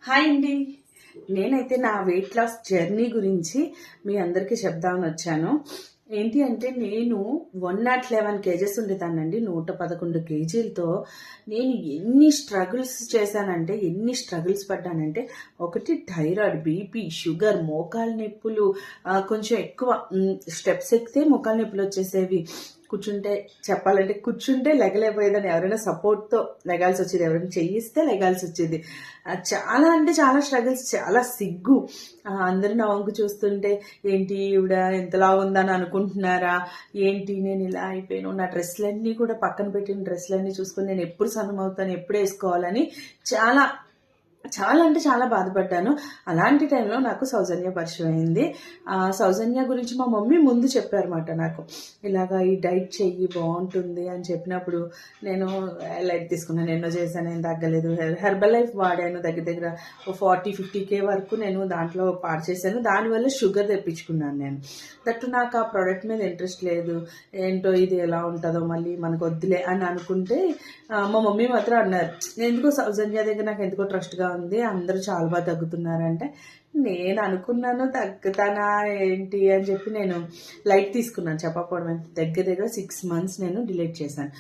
Hi అండి. నేనైతే నా వెయిట్ లాస్ జర్నీ గురించి మీ అందరికీ చెప్దామని వచ్చాను. ఏంటి అంటే నేను 111 కేజెస్ ఉండేదాన్నండి. 111 కేజీలతో నేను ఎన్ని స్ట్రగుల్స్ చేశానంటే, ఎన్ని స్ట్రగుల్స్ పడ్డానంటే, ఒకటి థైరాయిడ్, బీపీ, షుగర్, మోకాలు నొప్పులు, కొంచెం ఎక్కువ స్టెప్స్ ఎక్కితే మోకాలు నొప్పులు వచ్చేసేవి. కూర్చుంటే లెగలేకపోయేదాన్ని. ఎవరైనా సపోర్ట్తో లెగాల్సి వచ్చేది, ఎవరైనా చెయ్యిస్తే లెగాల్సి వచ్చేది. చాలా అంటే చాలా స్ట్రగుల్స్, చాలా సిగ్గు. అందరూ నా వంకు చూస్తుంటే ఏంటి ఈవిడ ఎంతలా ఉందని అనుకుంటున్నారా, ఏంటి నేను ఇలా అయిపోయాను, నా డ్రెస్సులన్నీ కూడా పక్కన పెట్టిన డ్రెస్సులన్నీ చూసుకొని నేను ఎప్పుడు సన్నమవుతాను, ఎప్పుడు వేసుకోవాలని చాలా చాలా అంటే చాలా బాధపడ్డాను. అలాంటి టైంలో నాకు సౌజన్య పరిచయం అయింది. సౌజన్య గురించి మా మమ్మీ ముందు చెప్పారన్నమాట నాకు. ఇలాగా ఈ డైట్ చెయ్యి బాగుంటుంది అని చెప్పినప్పుడు నేను లైట్ తీసుకున్నాను. ఎన్నో చేశాను, ఏం తగ్గలేదు. హెర్బల్ లైఫ్ వాడాను. దగ్గర 40-50K వరకు నేను దాంట్లో పాడు చేశాను. దానివల్ల షుగర్ తెప్పించుకున్నాను నేను. దట్టు నాకు ఆ ప్రోడక్ట్ మీద ఇంట్రెస్ట్ లేదు. ఏంటో ఇది ఎలా ఉంటుందో మళ్ళీ మనకు వద్దులే అని అనుకుంటే మా మమ్మీ మాత్రం అన్నారు, ఎందుకో సౌజన్య దగ్గర నాకు ఎందుకో ట్రస్ట్గా ఉంది, అందరూ చాలా బాగా తగ్గుతున్నారంటే నేను అనుకున్నాను తగ్గుతానా ఏంటి అని చెప్పి నేను లైట్ తీసుకున్నాను. చెప్పకపోవడమే. దగ్గర 6 months నేను డిలీట్ చేశాను.